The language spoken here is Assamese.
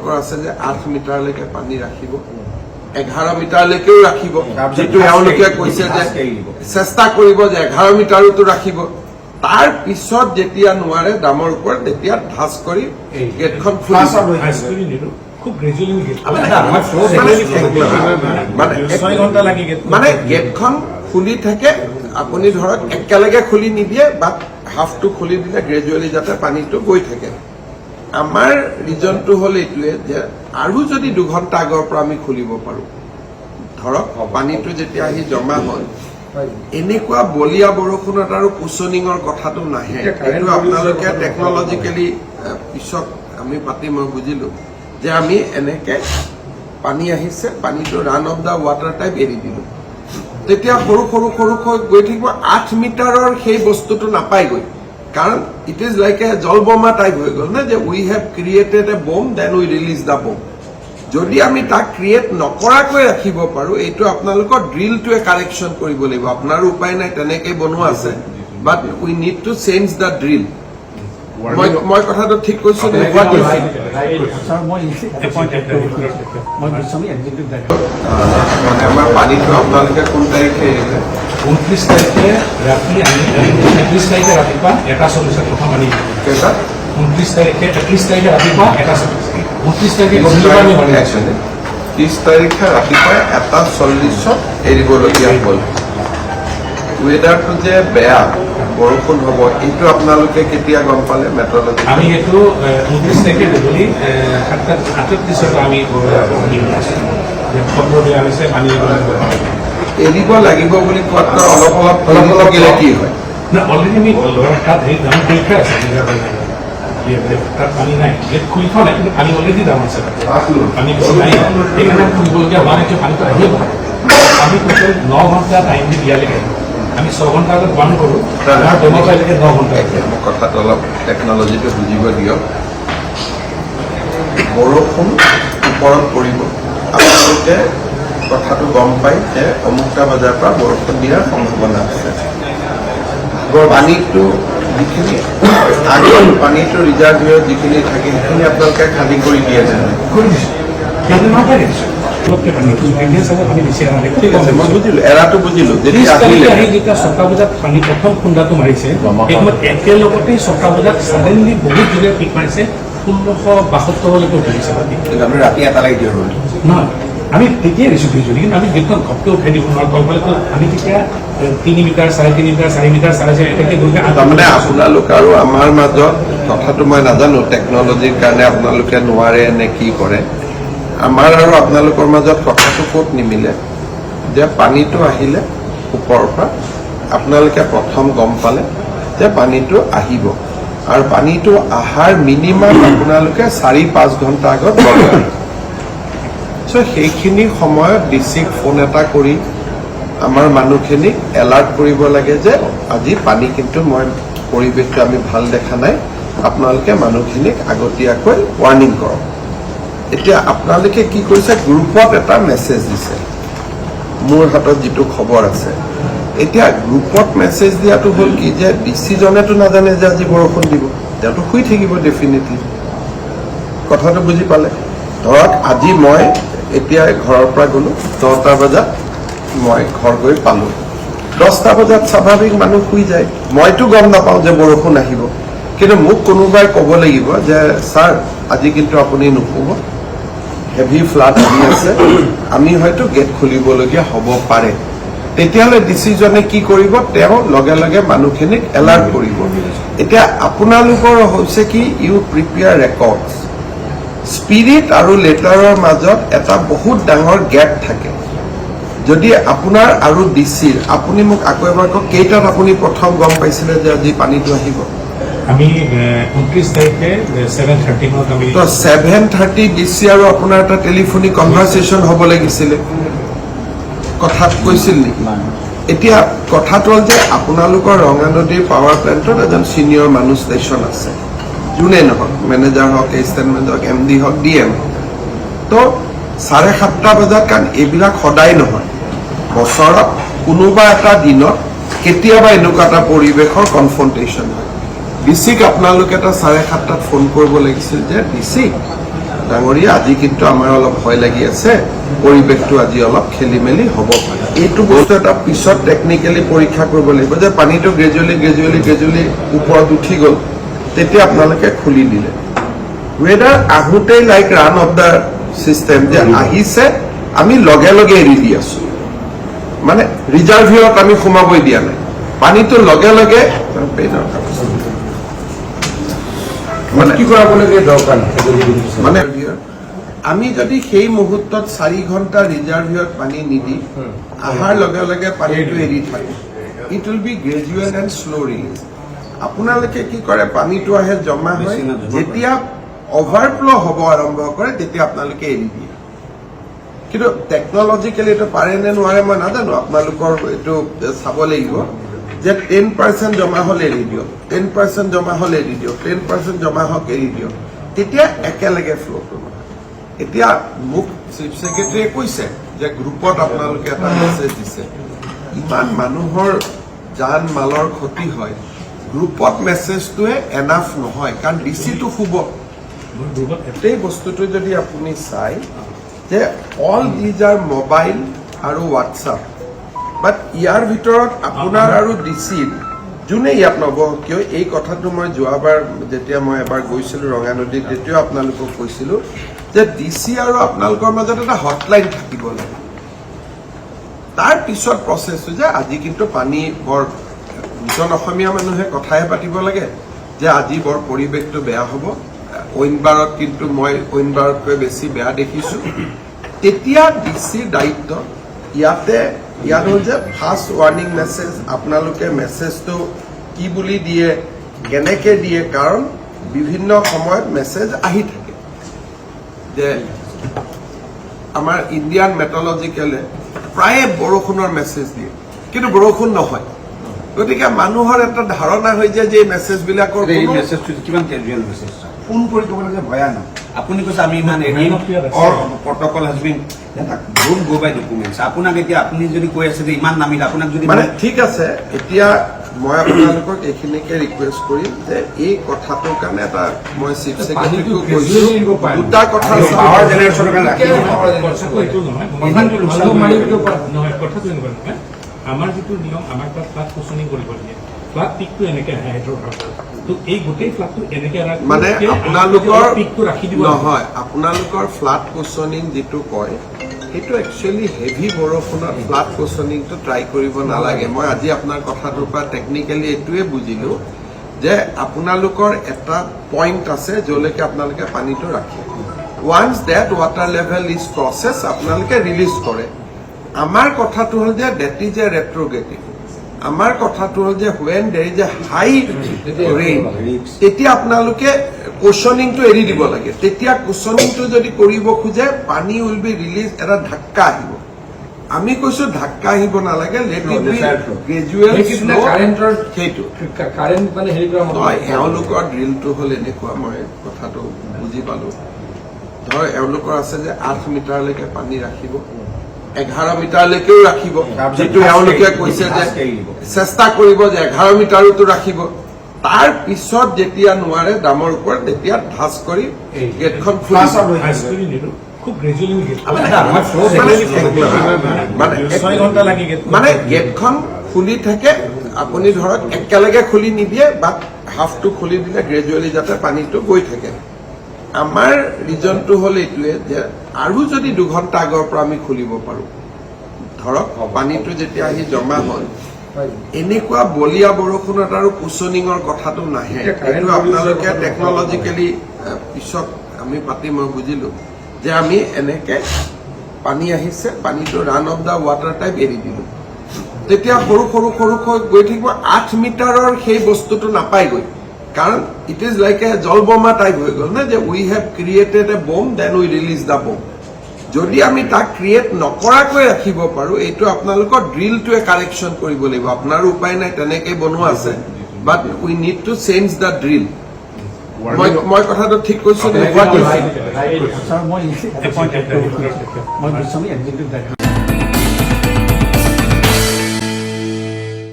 আপোনালোকৰ আছে যে 8 মিটাৰলৈকে পানী ৰাখিব 11 মিটাৰলৈকেও ৰাখিব যেটো এওঁলোকে কৈছে যে চেষ্টা কৰিব যে 11 মিটাৰতো ৰাখিব তাৰ পিছত যেতিয়া নোৱাৰে দামৰ ওপৰত তেতিয়া ধাস কৰি গেটখন খুলিব খুব গ্ৰেজুৱেলি মানে গেটখন খুলি থাকে আপুনি ধৰক একেলগে খুলি নিদিয়ে বা হাফটো খুলি দিলে গ্ৰেজুৱেলি যাতে পানীটো গৈ থাকে আমাৰ ৰিজনটো হ'ল এইটোৱে যে আৰু যদি 2 ঘণ্টা আগৰ পৰা আমি খুলিব পাৰোঁ ধৰক পানীটো যেতিয়া আহি জমা হয় এনেকুৱা বলিয়া বৰষুণত আৰু কুচনিঙৰ কথাটো নাহে এইটো আপোনালোকে টেকনলজিকেলি পিছত আমি পাতি মই বুজিলোঁ যে আমি এনেকে পানী আহিছে পানীটো run of the water type এৰি দিলোঁ তেতিয়া সৰু গৈ থাকিব 8 মিটাৰৰ সেই বস্তুটো নাপায়গৈ কাৰণ ইট ইজ লাইক এ জলবোমা টাইপ হৈ গ'ল না যে উই হেভ ক্ৰিয়েটেড এ বম দেন উই ৰিলিজ দ্য বম যদি আমি তাক ক্ৰিয়েট নকৰাকৈ ৰাখিব পাৰোঁ এইটো আপোনালোকৰ ড্ৰিলটোৱে কাৰেকশ্যন কৰিব লাগিব আপোনাৰ উপায় নাই তেনেকৈ বনোৱা আছে but we need to change the drill মই কথাটো ঠিক কৈছোঁ মানে আমাৰ পানীটো আপোনালোকে কোন তাৰিখে এৰিলে 29 তাৰিখে ৰাতি আমি 31 তাৰিখে ৰাতিপুৱা 1:40 প্ৰথম পানী কেইটা 29 তাৰিখে 31 তাৰিখে ৰাতিপুৱা 1:40 29 তাৰিখে গধূলি পানী পানী আছে 30 তাৰিখে ৰাতিপুৱা 1:40 এৰিবলগীয়া হ'ল ৱেডাৰটো যে বেয়া বৰষুণ হ'ব এইটো আপোনালোকে কেতিয়া গম পালে মেট্ৰলজি আমি এইটো 29 তাৰিখে গধূলি 7:38 আমি খবৰ দিয়া হৈছে পানী এৰিব লাগিব বুলি কোৱাতকৈ অলপ গেলে কি হয় না অলৰেডি আমি তাত হেৰি দাম পৰীক্ষা আছে তাত পানী নাই গেট খুলি থোৱা নাই কিন্তু পানী অলৰেডি দাম আছে পানী বেছি নাই সেইকাৰণে খুলিবলগীয়া হোৱা নাই পানীটো আহিব আমি টোটেল 9 ঘণ্টা টাইম দি দিয়ালৈকে আমি 6 ঘণ্টা আগত বন্ধ কৰোঁ আমাৰ ব্যৱসায়লৈকে 9 ঘণ্টা মোক কথাটো অলপ টেকনলজিটো বুজিব দিয়ক বৰষুণ ওপৰত পৰিব আপোনালোকে কথাটো গম পাই যে অমুকটা বজাৰ পৰা বৰষুণ দিয়াৰ সম্ভাৱনা আছে পানীটো যিখিনি আগৰ পানীটো ৰিজাৰ্ভ হৈ যিখিনি থাকে সেইখিনি আপোনালোকে খালী কৰি দিয়ে কৰি দিছোঁ ঠিক আছে মই বুজিলোঁ এৰাটো বুজিলোঁ যেতিয়া 6টা বজাত পানী প্ৰথম খুন্দাটো মাৰিছে সেই সময়ত একেলগতে 6টা বজাত ছাডেনলি বহুত জোৰে পিক মাৰিছে 1672লৈকে উঠিছে আপুনি ৰাতি এটা লাগি দিয়ে নহয় আমি তেতিয়াই দিছোঁ বিজুলী কিন্তু আমি গেটখন ঘপকৈ উঠাই দিব নোৱাৰোঁ তলফালেতো আমি তেতিয়া 3 মিটাৰ 3.5 মিটাৰ 4 মিটাৰ 4.5 এনেকৈ গৈ তাৰমানে আপোনালোক আৰু আমাৰ মাজত কথাটো মই নাজানো টেকনলজিৰ কাৰণে আপোনালোকে নোৱাৰে নে কি কৰে আমাৰ আৰু আপোনালোকৰ মাজত কথাটো ক'ত নিমিলে যে পানীটো আহিলে ওপৰৰ পৰা আপোনালোকে প্ৰথম গম পালে যে পানীটো আহিব আৰু পানীটো অহাৰ মিনিমাম আপোনালোকে 4-5 ঘণ্টা আগত লগায় চ' সেইখিনি সময়ত ডিচিক ফোন এটা কৰি আমাৰ মানুহখিনিক এলাৰ্ট কৰিব লাগে যে আজি পানী কিন্তু মই পৰিৱেশটো আমি ভাল দেখা নাই আপোনালোকে মানুহখিনিক আগতীয়াকৈ ৱাৰ্ণিং কৰক এতিয়া আপোনালোকে কি কৰিছে গ্ৰুপত এটা মেছেজ দিছে মোৰ হাতত যিটো খবৰ আছে এতিয়া গ্ৰুপত মেছেজ দিয়াটো হ'ল কি যে ডিচিজনেতো নাজানে যে আজি বৰষুণ দিব তেওঁতো শুই থাকিব ডেফিনেটলি কথাটো বুজি পালে ধৰক আজি মই এতিয়া ঘৰৰ পৰা গ'লোঁ 10টা বজাত মই ঘৰ গৈ পালোঁ 10টা বজাত স্বাভাৱিক মানুহ শুই যায় মইতো গম নাপাওঁ যে বৰষুণ আহিব কিন্তু মোক কোনোবাই ক'ব লাগিব যে ছাৰ আজি কিন্তু আপুনি নুশুব হেভি ফ্লাড আহি আছে আমি হয়তো গেট খুলিবলগীয়া হ'ব পাৰে তেতিয়াহ'লে ডিচিজনে কি কৰিব তেওঁ লগে লগে মানুহখিনিক এলাৰ্ট কৰিব এতিয়া আপোনালোকৰ হৈছে কি ইউ প্ৰিপেয়াৰ ৰেকৰ্ডছ স্পিৰিট আৰু লেটাৰৰ মাজত এটা বহুত ডাঙৰ গেপ থাকে যদি আপোনাৰ আৰু ডিচিৰ আপুনি মোক আকৌ এবাৰ কওক কেইটাত আপুনি প্ৰথম গম পাইছিলে যে আজি পানীটো আহিব আমি 29 তাৰিখে 7:30 মানত আমি তো 7:30 ডিচি আৰু আপোনাৰ এটা টেলিফোনিক কনভাৰচেশ্যন হ'ব লাগিছিলে কথাত কৈছিল নেকি এতিয়া কথাটো হ'ল যে আপোনালোকৰ ৰঙানদীৰ পাৱাৰ প্লেণ্টত এজন ছিনিয়ৰ মানুহ ষ্টেচন আছে যোনে নহওক মেনেজাৰ হওক এছিষ্টেণ্ট মেনেজাৰ হওক MD হওক DM তো 7:30 বজাত কাৰণ এইবিলাক সদায় নহয় বছৰত কোনোবা এটা দিনত কেতিয়াবা এনেকুৱা এটা পৰিৱেশৰ কনফ্ৰণ্টেশ্যন হয় ডিচিক আপোনালোকে এটা 7:30 ফোন কৰিব লাগিছিল যে ডিচি ডাঙৰীয়া আজি কিন্তু আমাৰ অলপ ভয় লাগি আছে, পৰিৱেশটো আজি অলপ খেলি মেলি হ'ব পাৰে। এইটো বস্তু এটা পিছত টেকনিকেলি পৰীক্ষা কৰিব লাগিব যে পানীটো গ্ৰেজুৱেলি ওপৰত উঠি গ'ল, তেতিয়া আপোনালোকে খুলি দিলে। Weather আহোঁতেই like run of the system যে আহিছে আমি লগে লগে এৰি দি আছো, মানে ৰিজাৰ্ভিয়ত আমি সোমাবই দিয়া নাই, পানীটো লগে লগে মানে আমি যদি সেই মুহূৰ্তত 4 ঘণ্টা ৰিজাৰ্ভিয়ত পানী নিদি অহাৰ লগে লগে পানীটো এৰি থাকে, it will be gradual and slow' release. আপোনালোকে কি কৰে, পানীটো আহে জমা হয়, যেতিয়া অভাৰফ্ল' হ'ব আৰম্ভ কৰে তেতিয়া আপোনালোকে এৰি দিয়ে। কিন্তু টেকনলজিকেলি এইটো পাৰে নে নোৱাৰে মই নাজানো, আপোনালোকৰ এইটো চাব লাগিব যে 10% জমা হলে এৰি দিয়ক, 10% জমা হলে এৰি দিয়ক, 10% জমা হওক এৰি দিয়ক, তেতিয়া একেলগে ফ্ল'টো নহয়। এতিয়া মোক চিফ ছেক্ৰেটাৰীয়ে কৈছে যে গ্ৰুপত আপোনালোকে এটা মেছেজ দিছে, ইমান মানুহৰ জান মালৰ ক্ষতি হয়, গ্ৰুপত মেছেজটোৱে এনাফ নহয়, কাৰণ ডিচিটো শুব। এই বস্তুটো যদি আপুনি চাই যে অল দিজ আৰ মোবাইল আৰু হোৱাটছআপ, বাট ইয়াৰ ভিতৰত আপোনাৰ আৰু ডিচিৰ যোনে ইয়াত নবহক কিয়, এই কথাটো মই যোৱাবাৰ যেতিয়া মই এবাৰ গৈছিলোঁ ৰঙানদীত তেতিয়াও আপোনালোকক কৈছিলোঁ যে ডিচি আৰু আপোনালোকৰ মাজত এটা হটলাইন থাকিব লাগে। তাৰ পিছত প্ৰচেছটো যে আজি কিন্তু পানী বৰ দুজন অসমীয়া মানুহে কথাহে পাতিব লাগে যে আজি বৰ পৰিৱেশটো বেয়া হ'ব, অইনবাৰত কিন্তু মই অইনবাৰতকৈ বেছি বেয়া দেখিছোঁ, তেতিয়া ডিচিৰ দায়িত্ব ইয়াত হ'ল যে ফাৰ্ষ্ট ৱাৰ্ণিং মেছেজ, আপোনালোকে মেছেজটো কি বুলি দিয়ে, কেনেকে দিয়ে, কাৰণ বিভিন্ন সময়ত মেছেজ আহি থাকে যে আমাৰ ইণ্ডিয়ান মেট্ৰলজিকেলে প্ৰায়ে বৰষুণৰ মেছেজ দিয়ে, কিন্তু বৰষুণ নহয়। গতিকে মানুহৰ এটা ধাৰণা হৈ যায় যে এই মেছেজবিলাকৰ কিমান কেজুৱেল মেছেজ ফোন কৰি ক'ব লাগে ভয়ানক। আপুনি কৈছে আমি ইমান এৰিম, protocol has been don't go by documents. আপোনাক এতিয়া আপুনি যদি কৈ আছে যে ইমান নামিল, আপোনাক যদি মানে ঠিক আছে, এতিয়া মই আপোনালোকক এইখিনিকে ৰিকুৱেষ্ট কৰিম যে এই কথাটোৰ কাৰণে এটা মই চিফ ছেক্ৰেটাৰীকো কৈছো, দুটা কথা পাৱাৰ জেনেৰেশ্যনৰ কাৰণে আমাৰ যিটো নিয়ম, আমাৰ তাত ফ্লাড কুচনিং কৰিব দিয়ে, ফ্লাড পিকটো এনেকে আহে হাইড্ৰ ভাৰ্টাৰ, তো এই গোটেই ফ্লাডটো এনেকে মানে আপোনালোকৰ পিকটো ৰাখি দিব নহয়। আপোনালোকৰ ফ্লাড কুচনিং যিটো কয় সেইটো একচুৱেলি হেভি বৰষুণত ফ্লাড কুচনিংটো ট্ৰাই কৰিব নালাগে। মই আজি আপোনাৰ কথাটোৰ পৰা টেকনিকেলি এইটোৱে বুজিলো যে আপোনালোকৰ এটা পইণ্ট আছে য'লৈকে আপোনালোকে পানীটো ৰাখে, once that water level is process আপোনালোকে ৰিলিজ কৰে। আমাৰ কথাটো হ'ল যে ডেট ইজ এ ৰেট্ৰগেটিভ, আমাৰ কথাটো হ'ল যে হুৱেন দেৰ ইজ এ হাই ৰেইন তেতিয়া আপোনালোকে কুচনিংটো এৰি দিব লাগে। তেতিয়া কুচনিংটো যদি কৰিব খোজে পানী উইল বি ৰিলিজ, এটা ঢাক্কা আহিব। আমি কৈছো ঢাক্কা আহিব নালাগে, let it be gradual slow'. সেইটো নহয়, এওঁলোকৰ ড্ৰিলটো হ'ল এনেকুৱা, মই কথাটো বুজি পালো। ধৰ এওঁলোকৰ আছে যে 8 মিটাৰলৈকে পানী ৰাখিব, 11 মিটাৰলৈকেও ৰাখিব, যিটো এওঁলোকে কৈছে যে চেষ্টা কৰিব যে 11 মিটাৰতো ৰাখিব। তাৰ পিছত যেতিয়া নোৱাৰে দামৰ ওপৰত, তেতিয়া ধাচ কৰি গেটখন মানে গেটখন খুলি থাকে। আপুনি ধৰক একেলগে খুলি নিদিয়ে, বা হাফটো খুলি দিলে গ্ৰেজুৱেলি যাতে পানীটো গৈ থাকে। আমাৰ ৰিজনটো হ'ল এইটোৱে যে আৰু যদি 2 ঘণ্টা আগৰ পৰা আমি খুলিব পাৰোঁ, ধৰক পানীটো যেতিয়া আহি জমা হয়, এনেকুৱা বলীয়া বৰষুণত আৰু কুচনিঙৰ কথাটো নাহে। এইটো আপোনালোকে টেকনলজিকেলি পিছত আমি পাতি মই বুজিলো যে আমি এনেকে পানী আহিছে, পানীটো run of the water type এৰি দিলো, তেতিয়া সৰু গৈ থাকিব। 8 মিটাৰৰ সেই বস্তুটো নাপায়গৈ, কাৰণ ইট ইজ লাইক এ জলবোমা টাইপ হৈ গ'ল না, যে উই হেভ ক্ৰিয়েটেড এ বম দেন উই ৰিলিজ দ্য বম। যদি আমি তাক ক্ৰিয়েট নকৰাকৈ ৰাখিব পাৰোঁ, এইটো আপোনালোকৰ ড্ৰিলটোৱে কাৰেকশ্যন কৰিব লাগিব। আপোনাৰো উপায় নাই, তেনেকেই বনোৱা আছে, but we need to change the drill. মই কথাটো ঠিক কৈছো। মই